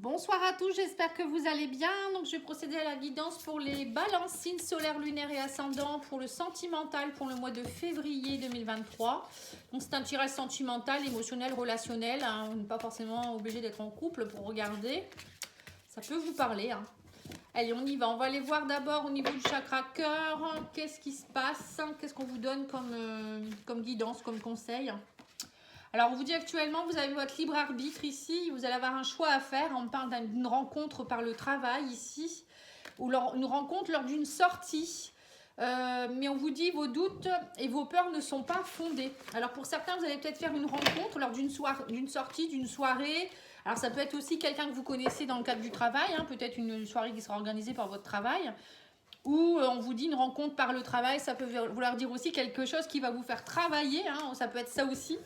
Bonsoir à tous, j'espère que vous allez bien. Donc, je vais procéder à la guidance pour les balances, signes solaires, lunaires et ascendants pour le sentimental pour le mois de février 2023. Donc, c'est un tirage sentimental, émotionnel, relationnel. Hein. On n'est pas forcément obligé d'être en couple pour regarder. Ça peut vous parler. Hein. Allez, on y va. On va aller voir d'abord au niveau du chakra cœur. Qu'est-ce qui se passe? Qu'est-ce qu'on vous donne comme guidance, comme conseil? Alors, on vous dit actuellement, vous avez votre libre arbitre ici. Vous allez avoir un choix à faire. On parle d'une rencontre par le travail ici. Ou une rencontre lors d'une sortie. Mais on vous dit vos doutes et vos peurs ne sont pas fondés. Alors, pour certains, vous allez peut-être faire une rencontre lors d'une sortie, d'une soirée. Alors, ça peut être aussi quelqu'un que vous connaissez dans le cadre du travail. Hein, peut-être une soirée qui sera organisée par votre travail. Ou on vous dit une rencontre par le travail. Ça peut vouloir dire aussi quelque chose qui va vous faire travailler. Hein, ça peut être ça aussi.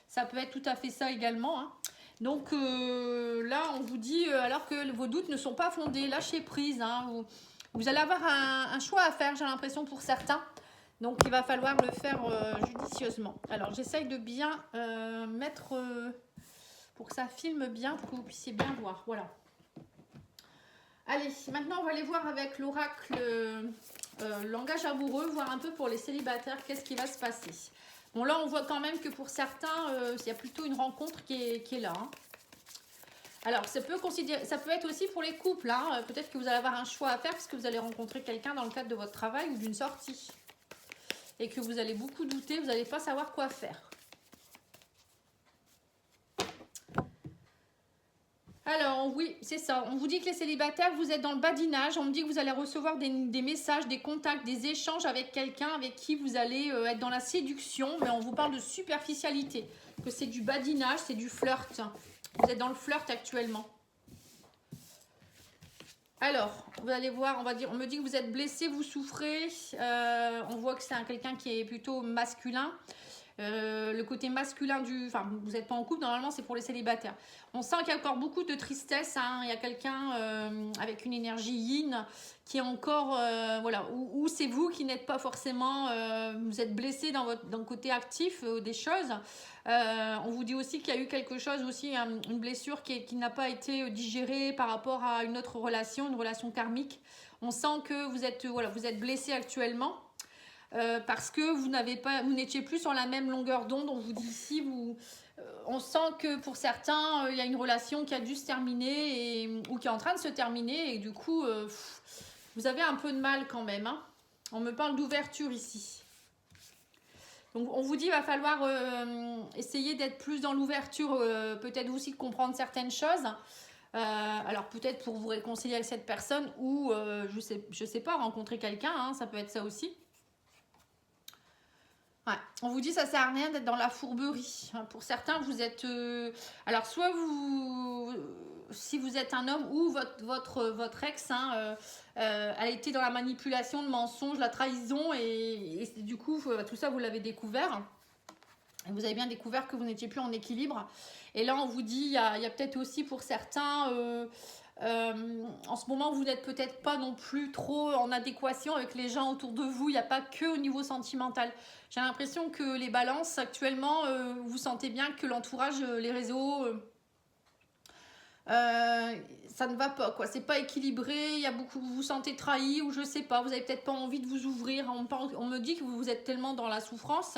Ça peut être tout à fait ça également. Hein. Donc là, on vous dit, alors que vos doutes ne sont pas fondés, lâchez prise. Hein. Vous allez avoir un choix à faire, j'ai l'impression, pour certains. Donc, il va falloir le faire judicieusement. Alors, j'essaye de bien mettre, pour que ça filme bien, pour que vous puissiez bien voir. Voilà. Allez, maintenant, on va aller voir avec l'oracle langage amoureux, voir un peu pour les célibataires, qu'est-ce qui va se passer. Bon, là, on voit quand même que pour certains, il y a plutôt une rencontre qui est là. Hein. Alors, ça peut être aussi pour les couples. Hein. Peut-être que vous allez avoir un choix à faire parce que vous allez rencontrer quelqu'un dans le cadre de votre travail ou d'une sortie. Et que vous allez beaucoup douter, vous n'allez pas savoir quoi faire. Alors, oui, c'est ça. On vous dit que les célibataires, vous êtes dans le badinage. On me dit que vous allez recevoir des messages, des contacts, des échanges avec quelqu'un avec qui vous allez être dans la séduction. Mais on vous parle de superficialité. Que c'est du badinage, c'est du flirt. Vous êtes dans le flirt actuellement. Alors, vous allez voir, on me dit que vous êtes blessé, vous souffrez. On voit que c'est quelqu'un qui est plutôt masculin. Le côté masculin enfin, vous n'êtes pas en couple, normalement c'est pour les célibataires. On sent qu'il y a encore beaucoup de tristesse. Hein. Il y a quelqu'un avec une énergie yin qui est encore, voilà, ou c'est vous qui n'êtes pas forcément, vous êtes blessé dans le côté actif des choses. On vous dit aussi qu'il y a eu quelque chose aussi, une blessure qui n'a pas été digérée par rapport à une autre relation, une relation karmique. On sent que vous êtes blessé actuellement. Parce que vous n'étiez plus sur la même longueur d'onde. On vous dit ici, on sent que pour certains, il y a une relation qui a dû se terminer ou qui est en train de se terminer. Et du coup, vous avez un peu de mal quand même. Hein. On me parle d'ouverture ici. Donc, on vous dit qu'il va falloir essayer d'être plus dans l'ouverture, peut-être aussi de comprendre certaines choses. Alors, peut-être pour vous réconcilier avec cette personne ou, je sais pas, rencontrer quelqu'un. Hein, ça peut être ça aussi. Ouais. On vous dit ça sert à rien d'être dans la fourberie. Pour certains, vous êtes... alors, soit si vous êtes un homme ou votre ex, hein, a été dans la manipulation, le mensonge, la trahison et du coup, tout ça, vous l'avez découvert. Et vous avez bien découvert que vous n'étiez plus en équilibre. Et là, on vous dit, il y a peut-être aussi pour certains... en ce moment, vous n'êtes peut-être pas non plus trop en adéquation avec les gens autour de vous. Il n'y a pas que au niveau sentimental. J'ai l'impression que les balances, actuellement, vous sentez bien que l'entourage, les réseaux, ça ne va pas, quoi. C'est pas équilibré. Il y a beaucoup, vous vous sentez trahi ou je sais pas. Vous avez peut-être pas envie de vous ouvrir. On me dit que vous êtes tellement dans la souffrance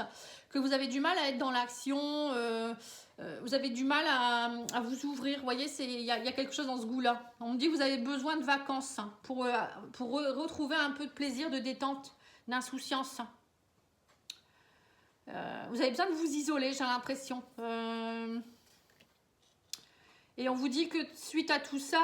que vous avez du mal à être dans l'action. Vous avez du mal à vous ouvrir. Vous voyez, il y a quelque chose dans ce goût-là. On me dit que vous avez besoin de vacances pour retrouver un peu de plaisir, de détente, d'insouciance. Vous avez besoin de vous isoler, j'ai l'impression. Et on vous dit que suite à tout ça,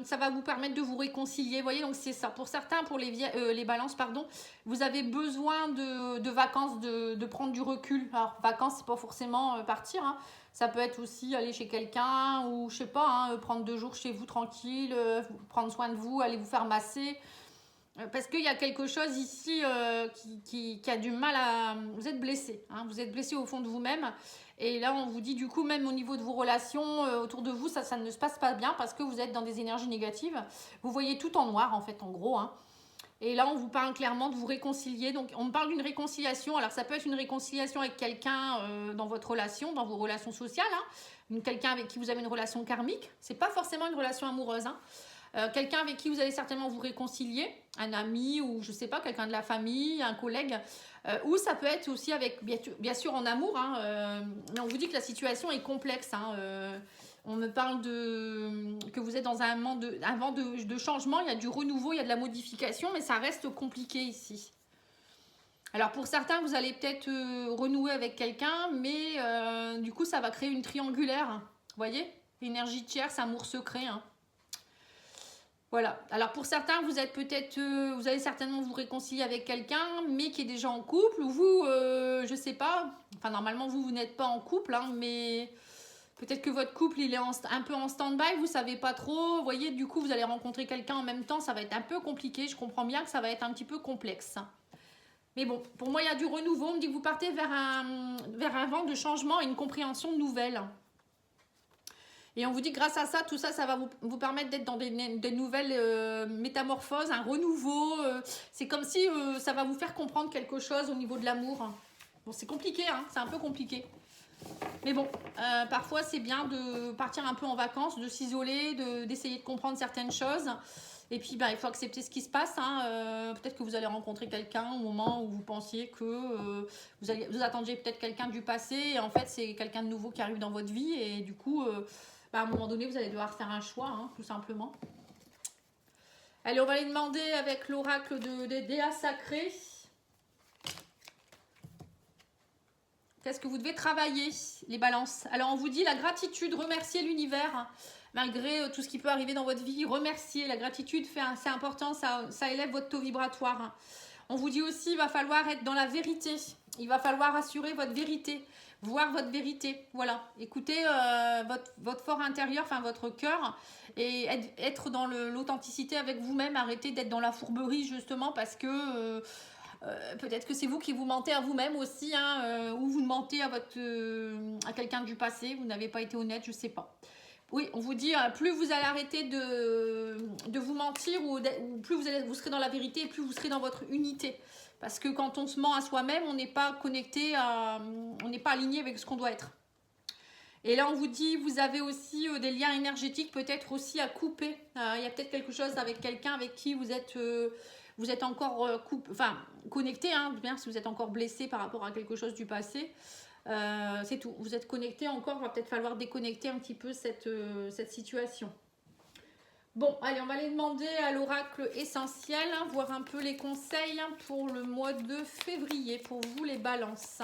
ça va vous permettre de vous réconcilier. Vous voyez, donc c'est ça. Pour certains, pour les balances, pardon, vous avez besoin de vacances, de prendre du recul. Alors, vacances, c'est pas forcément partir. Hein. Ça peut être aussi aller chez quelqu'un ou, je sais pas, hein, prendre 2 jours chez vous tranquille, prendre soin de vous, aller vous faire masser. Parce qu'il y a quelque chose ici qui a du mal à... Vous êtes blessé, hein, vous êtes blessé au fond de vous-même. Et là, on vous dit du coup, même au niveau de vos relations autour de vous, ça ne se passe pas bien parce que vous êtes dans des énergies négatives. Vous voyez tout en noir, en fait, en gros. Hein. Et là, on vous parle clairement de vous réconcilier. Donc, on me parle d'une réconciliation. Alors, ça peut être une réconciliation avec quelqu'un dans votre relation, dans vos relations sociales. Hein. Quelqu'un avec qui vous avez une relation karmique. C'est pas forcément une relation amoureuse. Hein. Quelqu'un avec qui vous allez certainement vous réconcilier. Un ami ou je sais pas, quelqu'un de la famille, un collègue. Ou ça peut être aussi avec, bien sûr, en amour. Hein, mais on vous dit que la situation est complexe. Hein, on me parle que vous êtes dans un vent de changement, il y a du renouveau, il y a de la modification, mais ça reste compliqué ici. Alors pour certains, vous allez peut-être renouer avec quelqu'un, mais du coup, ça va créer une triangulaire. Vous voyez? Énergie de tierce, amour secret. Hein. Voilà. Alors pour certains, vous êtes peut-être, vous allez certainement vous réconcilier avec quelqu'un, mais qui est déjà en couple, ou vous, je sais pas. Enfin normalement, vous n'êtes pas en couple, hein, mais... Peut-être que votre couple, il est un peu en stand-by, vous savez pas trop. Vous voyez, du coup, vous allez rencontrer quelqu'un en même temps. Ça va être un peu compliqué. Je comprends bien que ça va être un petit peu complexe. Mais bon, pour moi, il y a du renouveau. On me dit que vous partez vers un vent de changement et une compréhension nouvelle. Et on vous dit que grâce à ça, tout ça, ça va vous permettre d'être dans des nouvelles métamorphoses, un renouveau. C'est comme si ça va vous faire comprendre quelque chose au niveau de l'amour. Bon, c'est compliqué, hein, c'est un peu compliqué. Mais bon, parfois c'est bien de partir un peu en vacances, de s'isoler, d'essayer de comprendre certaines choses. Et puis il faut accepter ce qui se passe. Hein. Peut-être que vous allez rencontrer quelqu'un au moment où vous pensiez que vous attendiez peut-être quelqu'un du passé. Et en fait, c'est quelqu'un de nouveau qui arrive dans votre vie. Et du coup, à un moment donné, vous allez devoir faire un choix, hein, tout simplement. Allez, on va aller demander avec l'oracle des déas sacrés. Qu'est-ce que vous devez travailler, les balances? Alors, on vous dit la gratitude, remercier l'univers, hein, malgré tout ce qui peut arriver dans votre vie. Remercier, la gratitude, c'est important, ça élève votre taux vibratoire. Hein. On vous dit aussi, il va falloir être dans la vérité. Il va falloir assurer votre vérité, voir votre vérité. Voilà, écoutez votre fort intérieur, enfin votre cœur, et être dans l'authenticité avec vous-même. Arrêtez d'être dans la fourberie, justement, parce que... peut-être que c'est vous qui vous mentez à vous-même aussi, hein, ou vous mentez à quelqu'un du passé, vous n'avez pas été honnête, je ne sais pas. Oui, on vous dit, plus vous allez arrêter de vous mentir, ou plus vous serez dans la vérité, et plus vous serez dans votre unité. Parce que quand on se ment à soi-même, on n'est pas connecté, on n'est pas aligné avec ce qu'on doit être. Et là, on vous dit, vous avez aussi des liens énergétiques peut-être aussi à couper. Il y a peut-être quelque chose avec quelqu'un avec qui vous êtes encore connecté, hein, bien si vous êtes encore blessé par rapport à quelque chose du passé. C'est tout. Vous êtes connecté encore, il va peut-être falloir déconnecter un petit peu cette situation. Bon, allez, on va aller demander à l'oracle essentiel, hein, voir un peu les conseils pour le mois de février, pour vous les balances.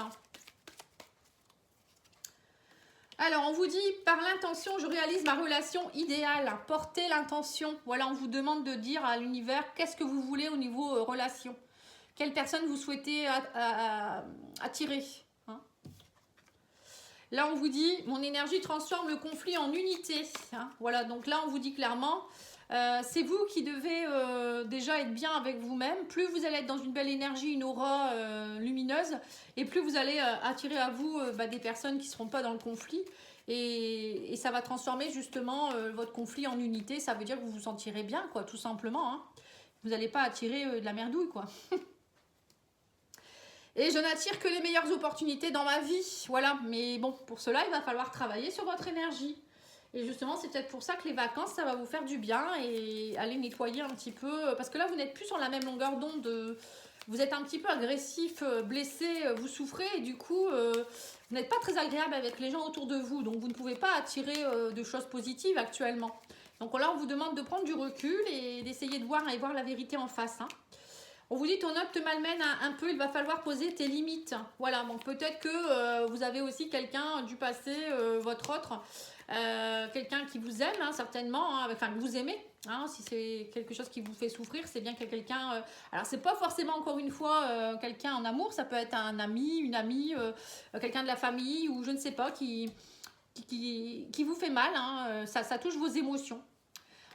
Alors, on vous dit, par l'intention, je réalise ma relation idéale. Portez l'intention. Voilà, on vous demande de dire à l'univers, qu'est-ce que vous voulez au niveau relation? Quelle personne vous souhaitez attirer, hein? Là, on vous dit, mon énergie transforme le conflit en unité. Hein. Voilà, donc là, on vous dit clairement, c'est vous qui devez déjà être bien avec vous-même. Plus vous allez être dans une belle énergie, une aura lumineuse, et plus vous allez attirer à vous des personnes qui ne seront pas dans le conflit. Et ça va transformer justement votre conflit en unité. Ça veut dire que vous vous sentirez bien, quoi, tout simplement. Hein. Vous n'allez pas attirer de la merdouille, quoi. Et je n'attire que les meilleures opportunités dans ma vie. Voilà, mais bon, pour cela, il va falloir travailler sur votre énergie. Et justement, c'est peut-être pour ça que les vacances, ça va vous faire du bien et aller nettoyer un petit peu. Parce que là, vous n'êtes plus sur la même longueur d'onde. Vous êtes un petit peu agressif, blessé, vous souffrez. Et du coup, vous n'êtes pas très agréable avec les gens autour de vous. Donc, vous ne pouvez pas attirer de choses positives actuellement. Donc là, on vous demande de prendre du recul et d'essayer de voir la vérité en face. Hein. On vous dit ton œuvre te malmène un peu, il va falloir poser tes limites. Voilà, donc peut-être que vous avez aussi quelqu'un du passé, votre autre, quelqu'un qui vous aime, hein, certainement, hein, enfin que vous aimez. Hein, si c'est quelque chose qui vous fait souffrir, c'est bien qu'il y a quelqu'un... alors, c'est pas forcément, encore une fois, quelqu'un en amour, ça peut être un ami, une amie, quelqu'un de la famille, ou je ne sais pas, qui vous fait mal. Hein, ça touche vos émotions.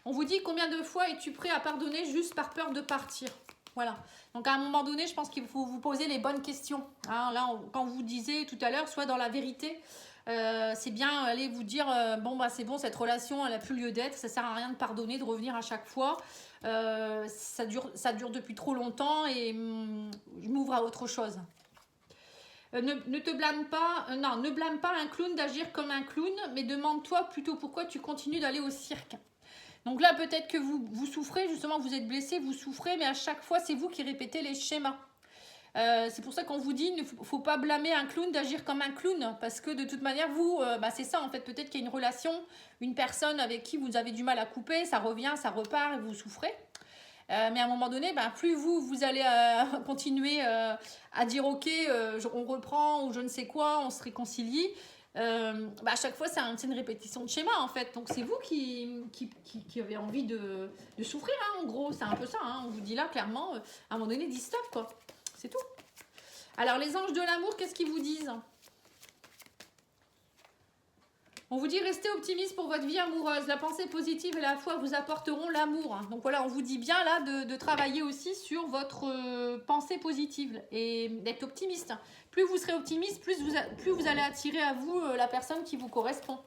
On vous dit combien de fois es-tu prêt à pardonner juste par peur de partir? Voilà. Donc, à un moment donné, je pense qu'il faut vous poser les bonnes questions. Hein, là, quand vous disiez tout à l'heure, soit dans la vérité, c'est bien aller vous dire bon bah c'est bon, cette relation elle a plus lieu d'être, ça sert à rien de pardonner, de revenir à chaque fois. Ça dure depuis trop longtemps et je m'ouvre à autre chose. Ne te blâme pas, non, ne blâme pas un clown d'agir comme un clown, mais demande-toi plutôt pourquoi tu continues d'aller au cirque. Donc là, peut-être que vous souffrez, justement, vous êtes blessé, vous souffrez, mais à chaque fois, c'est vous qui répétez les schémas. C'est pour ça qu'on vous dit, il ne faut pas blâmer un clown d'agir comme un clown, parce que de toute manière, vous, c'est ça, en fait, peut-être qu'il y a une relation, une personne avec qui vous avez du mal à couper, ça revient, ça repart et vous souffrez. Mais à un moment donné, plus vous allez continuer à dire ok, on reprend ou je ne sais quoi, on se réconcilie. À chaque fois, c'est une répétition de schéma en fait. Donc c'est vous qui avez envie de souffrir, hein, en gros. C'est un peu ça. Hein. On vous dit là clairement, à un moment donné, dis stop quoi. C'est tout. Alors les anges de l'amour, qu'est-ce qu'ils vous disent ? On vous dit restez optimiste pour votre vie amoureuse. La pensée positive et la foi vous apporteront l'amour. Donc voilà, on vous dit bien là de travailler aussi sur votre pensée positive et d'être optimiste. Plus vous serez optimiste, plus vous allez attirer à vous la personne qui vous correspond.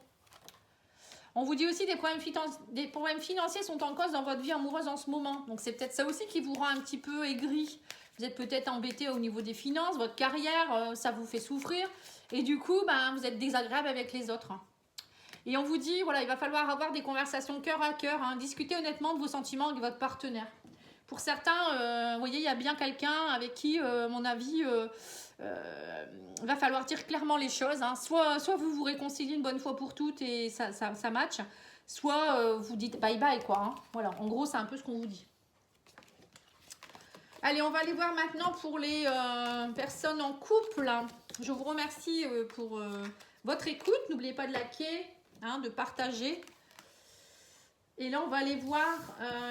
On vous dit aussi des problèmes financiers sont en cause dans votre vie amoureuse en ce moment. Donc c'est peut-être ça aussi qui vous rend un petit peu aigri. Vous êtes peut-être embêté au niveau des finances, votre carrière, ça vous fait souffrir. Et du coup, vous êtes désagréable avec les autres. Et on vous dit, voilà, il va falloir avoir des conversations cœur à cœur, hein, discuter honnêtement de vos sentiments avec votre partenaire. Pour certains, vous voyez, il y a bien quelqu'un avec qui, à mon avis, va falloir dire clairement les choses. Hein. Soit vous vous réconciliez une bonne fois pour toutes et ça match, soit vous dites bye bye, quoi. Hein. Voilà, en gros, c'est un peu ce qu'on vous dit. Allez, on va aller voir maintenant pour les personnes en couple. Je vous remercie pour votre écoute. N'oubliez pas de liker, hein, de partager. Et là, on va aller voir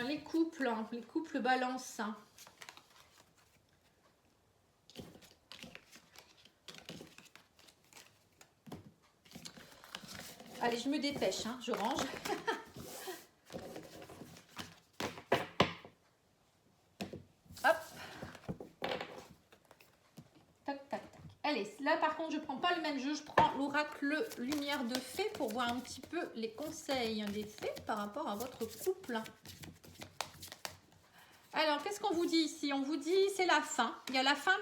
les couples balance. Allez, je me dépêche, hein, je range. Hop. Tac, tac, tac. Allez, là par contre, je prends pas le même jeu, je prends l'oracle lumière de fée pour voir un petit peu les conseils des fées par rapport à votre couple. Alors, qu'est-ce qu'on vous dit ici? On vous dit c'est la fin. Il y a la fin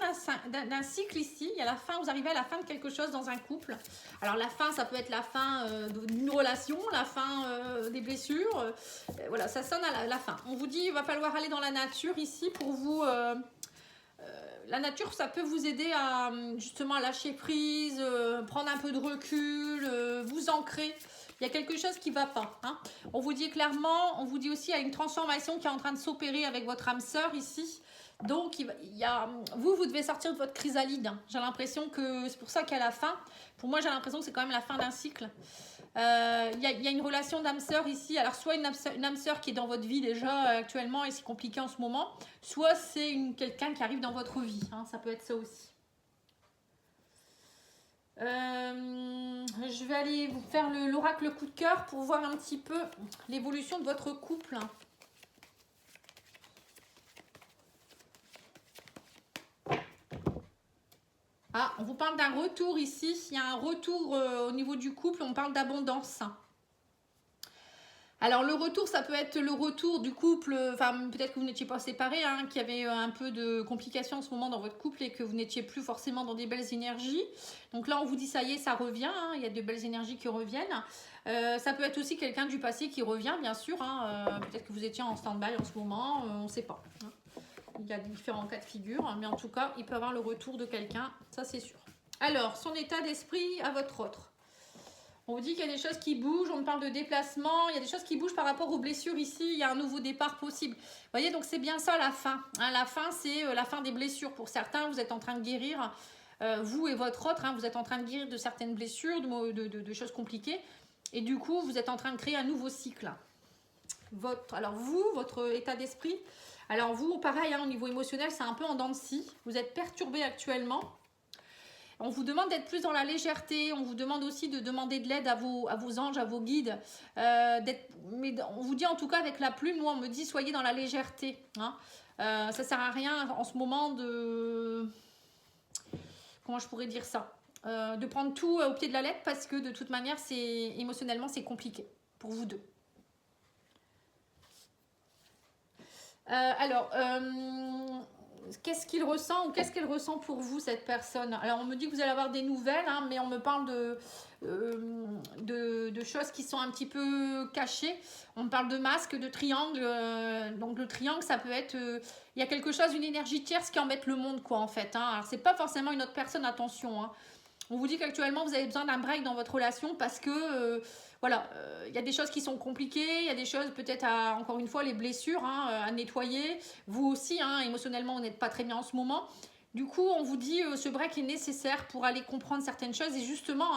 d'un cycle ici. Il y a la fin, vous arrivez à la fin de quelque chose dans un couple. Alors, la fin, ça peut être la fin d'une relation, la fin des blessures. Voilà, ça sonne à la fin. On vous dit il va falloir aller dans la nature ici pour vous... la nature, ça peut vous aider à justement lâcher prise, prendre un peu de recul, vous ancrer. Il y a quelque chose qui ne va pas. Hein. On vous dit clairement, on vous dit aussi qu'il y a une transformation qui est en train de s'opérer avec votre âme sœur ici. Donc, vous devez sortir de votre chrysalide. Hein. J'ai l'impression que c'est pour ça qu'à la fin, pour moi, j'ai l'impression que c'est quand même la fin d'un cycle. Il y a une relation d'âme sœur ici. Alors, soit une âme sœur qui est dans votre vie déjà actuellement et c'est compliqué en ce moment, soit c'est quelqu'un qui arrive dans votre vie. Hein. Ça peut être ça aussi. Je vais aller vous faire l'oracle coup de cœur pour voir un petit peu l'évolution de votre couple. Ah, on vous parle d'un retour ici. Il y a un retour au niveau du couple, on parle d'abondance. Alors le retour, ça peut être le retour du couple, enfin peut-être que vous n'étiez pas séparés, hein, qu'il y avait un peu de complications en ce moment dans votre couple et que vous n'étiez plus forcément dans des belles énergies. Donc là on vous dit ça y est, ça revient, hein, il y a de belles énergies qui reviennent. Ça peut être aussi quelqu'un du passé qui revient, bien sûr. Hein, peut-être que vous étiez en stand-by en ce moment, on ne sait pas. Hein. Il y a différents cas de figure, mais en tout cas, il peut y avoir le retour de quelqu'un, ça c'est sûr. Alors, son état d'esprit à votre autre. On vous dit qu'il y a des choses qui bougent, on parle de déplacement, il y a des choses qui bougent par rapport aux blessures ici, il y a un nouveau départ possible. Vous voyez, donc c'est bien ça la fin. Hein, la fin, c'est la fin des blessures. Pour certains, vous êtes en train de guérir, vous et votre autre, hein, vous êtes en train de guérir de certaines blessures, de choses compliquées. Et du coup, vous êtes en train de créer un nouveau cycle. Alors vous, votre état d'esprit, alors vous, pareil, hein, au niveau émotionnel, c'est un peu en dents de scie. Vous êtes perturbé actuellement. On vous demande d'être plus dans la légèreté. On vous demande aussi de demander de l'aide à vos anges, à vos guides. Mais on vous dit en tout cas avec la plume, moi on me dit soyez dans la légèreté. Hein. Ça sert à rien en ce moment de... Comment je pourrais dire ça ? de prendre tout au pied de la lettre parce que de toute manière, émotionnellement, c'est compliqué pour vous deux. Alors, qu'est-ce qu'il ressent ou qu'est-ce qu'elle ressent pour vous, cette personne? Alors, on me dit que vous allez avoir des nouvelles, hein, mais on me parle de choses qui sont un petit peu cachées. On me parle de masque, de triangle. Donc, le triangle, ça peut être... il y a quelque chose, une énergie tierce qui embête le monde, quoi, en fait. Hein. Alors, c'est pas forcément une autre personne, attention. Hein. On vous dit qu'actuellement, vous avez besoin d'un break dans votre relation parce que... voilà, il y a des choses qui sont compliquées, il y a des choses peut-être encore une fois, les blessures à nettoyer. Vous aussi, émotionnellement, vous n'êtes pas très bien en ce moment. Du coup, on vous dit ce break est nécessaire pour aller comprendre certaines choses et justement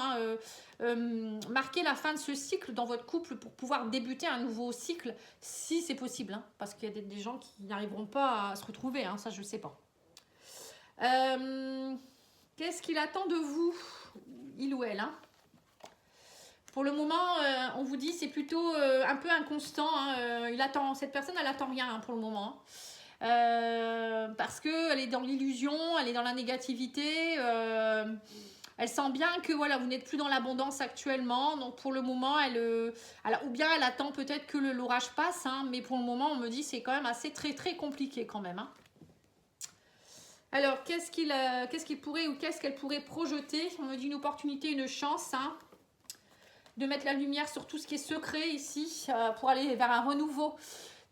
marquer la fin de ce cycle dans votre couple pour pouvoir débuter un nouveau cycle si c'est possible. Hein, parce qu'il y a des gens qui n'arriveront pas à se retrouver, hein, ça je ne sais pas. Qu'est-ce qu'il attend de vous, il ou elle, hein? Pour le moment, on vous dit c'est plutôt un peu inconstant. Hein. Cette personne, elle attend rien pour le moment. Parce qu'elle est dans l'illusion, elle est dans la négativité. Elle sent bien que voilà, vous n'êtes plus dans l'abondance actuellement. Donc pour le moment, ou bien elle attend peut-être que l'orage passe. Hein, mais pour le moment, on me dit c'est quand même assez très très compliqué quand même. Hein. Alors, qu'est-ce qu'il pourrait ou qu'est-ce qu'elle pourrait projeter? On me dit une opportunité, une chance. Hein. De mettre la lumière sur tout ce qui est secret ici pour aller vers un renouveau.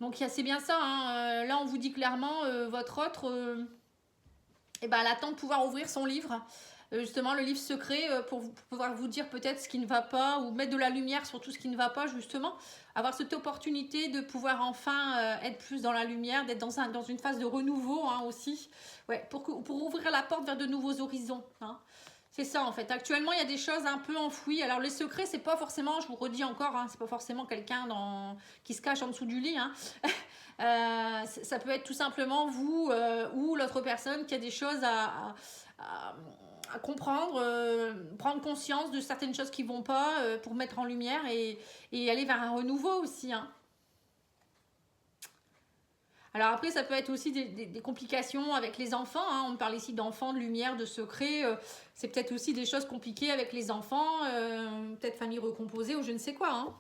Donc c'est bien ça, hein. Là on vous dit clairement votre autre elle attend de pouvoir ouvrir son livre, justement le livre secret pour pouvoir vous dire peut-être ce qui ne va pas ou mettre de la lumière sur tout ce qui ne va pas, justement avoir cette opportunité de pouvoir enfin être plus dans la lumière, d'être dans une phase de renouveau aussi, ouais, pour ouvrir la porte vers de nouveaux horizons, hein. C'est ça en fait. Actuellement, il y a des choses un peu enfouies. Alors les secrets, c'est pas forcément, je vous redis encore, hein, c'est pas forcément quelqu'un qui se cache en dessous du lit. Hein. Ça peut être tout simplement vous ou l'autre personne qui a des choses à comprendre, prendre conscience de certaines choses qui vont pas pour mettre en lumière et aller vers un renouveau aussi. Hein. Alors après, ça peut être aussi des complications avec les enfants. Hein. On parle ici d'enfants, de lumière, de secrets. C'est peut-être aussi des choses compliquées avec les enfants. Peut-être famille recomposée ou je ne sais quoi. Hein.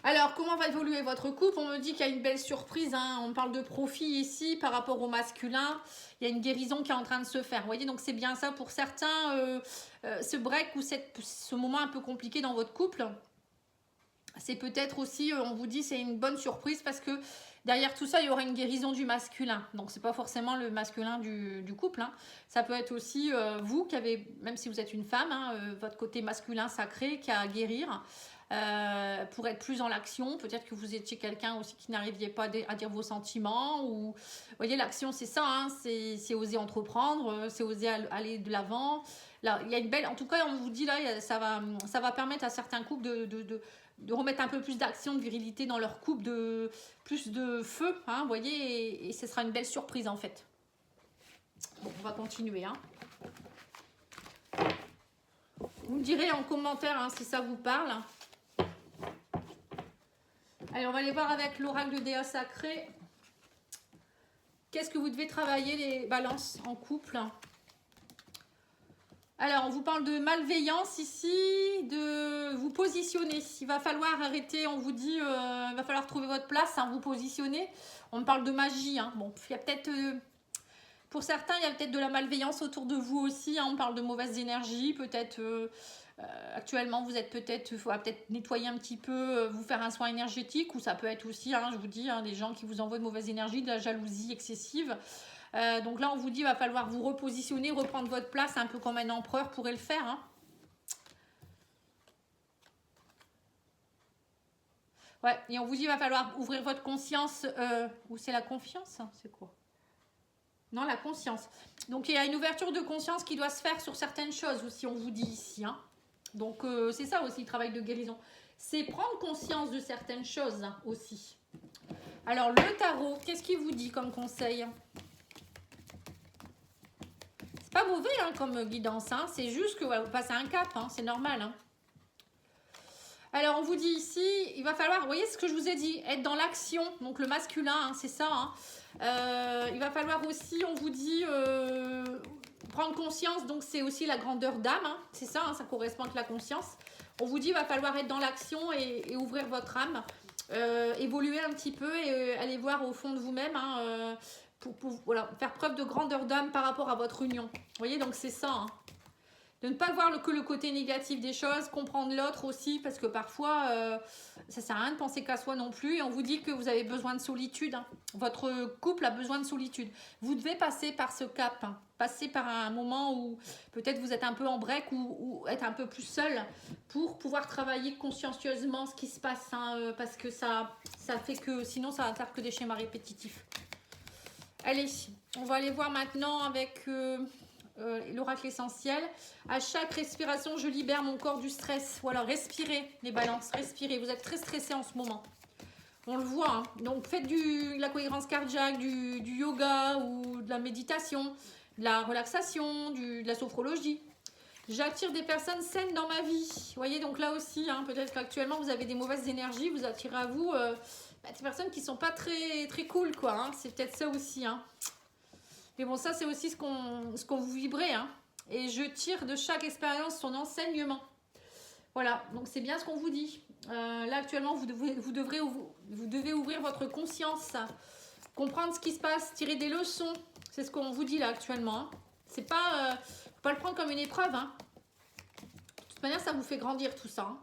Alors, comment va évoluer votre couple? On me dit qu'il y a une belle surprise. Hein. On parle de profit ici par rapport au masculin. Il y a une guérison qui est en train de se faire. Vous voyez, donc c'est bien ça pour certains. Ce break ou ce moment un peu compliqué dans votre couple, c'est peut-être aussi, on vous dit, c'est une bonne surprise parce que derrière tout ça, il y aura une guérison du masculin. Donc, c'est pas forcément le masculin du couple. Hein. Ça peut être aussi vous qui avez, même si vous êtes une femme, votre côté masculin sacré qui a à guérir pour être plus dans l'action. Peut-être que vous étiez quelqu'un aussi qui n'arriviez pas à dire vos sentiments. Ou, vous voyez, l'action, c'est ça. Hein, c'est oser entreprendre, c'est oser aller de l'avant. Là, il y a une belle... En tout cas, on vous dit là, ça va permettre à certains couples de remettre un peu plus d'action, de virilité dans leur couple, plus de feu, hein, vous voyez, et ce sera une belle surprise en fait. Bon, on va continuer. Hein. Vous me direz en commentaire si ça vous parle. Allez, on va aller voir avec l'oracle de Déa Sacré. Qu'est-ce que vous devez travailler, les balances en couple? Alors, on vous parle de malveillance ici, de vous positionner. Il va falloir arrêter, on vous dit, il va falloir trouver votre place, vous positionner. On me parle de magie. Hein. Bon, il y a peut-être, pour certains, il y a peut-être de la malveillance autour de vous aussi. Hein. On parle de mauvaises énergies, peut-être, actuellement, vous êtes peut-être, il faudra peut-être nettoyer un petit peu, vous faire un soin énergétique, ou ça peut être aussi, je vous dis, des gens qui vous envoient de mauvaises énergies, de la jalousie excessive. Donc là, on vous dit, il va falloir vous repositionner, reprendre votre place, un peu comme un empereur pourrait le faire. Hein. Ouais, et on vous dit, il va falloir ouvrir votre conscience. Ou c'est la confiance? C'est quoi? Non, la conscience. Donc, il y a une ouverture de conscience qui doit se faire sur certaines choses aussi, on vous dit ici. Hein. Donc, c'est ça aussi, le travail de guérison. C'est prendre conscience de certaines choses aussi. Alors, le tarot, qu'est-ce qu'il vous dit comme conseil? Pas mauvais comme guidance, c'est juste que voilà, vous passez un cap, c'est normal. Hein. Alors, on vous dit ici, il va falloir, vous voyez ce que je vous ai dit, être dans l'action, donc le masculin, c'est ça. Hein. Il va falloir aussi, on vous dit, prendre conscience, donc c'est aussi la grandeur d'âme, hein. C'est ça, hein, ça correspond avec la conscience. On vous dit il va falloir être dans l'action et ouvrir votre âme, évoluer un petit peu et aller voir au fond de vous-même, hein, pour voilà, faire preuve de grandeur d'âme par rapport à votre union. Vous voyez, donc c'est ça, hein. De ne pas voir que le côté négatif des choses, comprendre l'autre aussi, parce que parfois, ça ne sert à rien de penser qu'à soi non plus. Et on vous dit que vous avez besoin de solitude, hein. Votre couple a besoin de solitude. Vous devez passer par ce cap, hein. Passer par un moment où peut-être vous êtes un peu en break ou être un peu plus seul pour pouvoir travailler consciencieusement ce qui se passe, hein, parce que ça fait que sinon ça va faire que des schémas répétitifs. Allez, on va aller voir maintenant avec... l'oracle essentiel. À chaque respiration, je libère mon corps du stress. Voilà, respirez les balances, respirez. Vous êtes très stressé en ce moment. On le voit, hein. Donc faites de la cohérence cardiaque, du yoga ou de la méditation, de la relaxation, de la sophrologie. J'attire des personnes saines dans ma vie. Vous voyez, donc là aussi, hein, peut-être qu'actuellement vous avez des mauvaises énergies, vous attirez à vous des personnes qui ne sont pas très, très cool, quoi, hein. C'est peut-être ça aussi, hein. Mais bon, ça, c'est aussi ce qu'on vous vibrez, hein. Et je tire de chaque expérience son enseignement. Voilà, donc c'est bien ce qu'on vous dit. Là, actuellement, vous devez ouvrir votre conscience, comprendre ce qui se passe, tirer des leçons. C'est ce qu'on vous dit là, actuellement, hein. C'est pas... faut pas le prendre comme une épreuve, hein. De toute manière, ça vous fait grandir, tout ça, hein.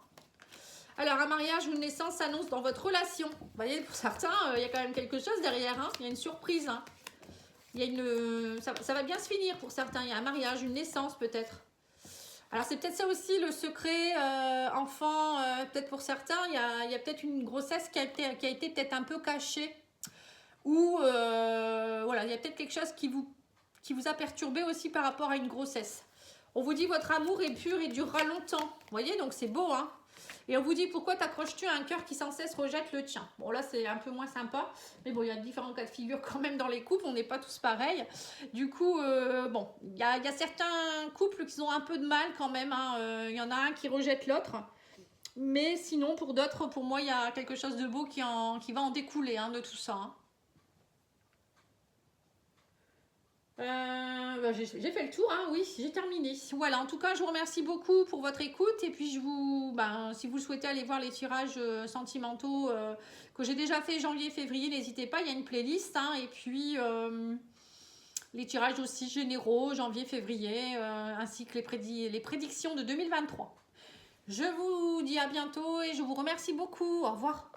Alors, un mariage ou une naissance s'annonce dans votre relation. Vous voyez, pour certains, il y a quand même quelque chose derrière, hein. Il y a une surprise, hein. Il y a ça va bien se finir pour certains. Il y a un mariage, une naissance peut-être. Alors c'est peut-être ça aussi le secret enfant. Peut-être pour certains, il y a peut-être une grossesse qui a été peut-être un peu cachée. Ou voilà, il y a peut-être quelque chose qui vous a perturbé aussi par rapport à une grossesse. On vous dit votre amour est pur et durera longtemps. Vous voyez, donc c'est beau, hein. Et on vous dit pourquoi t'accroches-tu à un cœur qui sans cesse rejette le tien. Bon là c'est un peu moins sympa, mais bon il y a différents cas de figure quand même dans les couples, on n'est pas tous pareils. Du coup bon, il y a certains couples qui ont un peu de mal quand même, hein. Il y en a un qui rejette l'autre, mais sinon pour d'autres, pour moi il y a quelque chose de beau qui va en découler, hein, de tout ça, hein. J'ai fait le tour, hein, oui, j'ai terminé. Voilà, en tout cas, je vous remercie beaucoup pour votre écoute. Et puis, si vous souhaitez aller voir les tirages sentimentaux que j'ai déjà fait janvier-février, n'hésitez pas, il y a une playlist, hein. Et puis, les tirages aussi généraux, janvier-février, ainsi que les prédictions de 2023. Je vous dis à bientôt et je vous remercie beaucoup. Au revoir.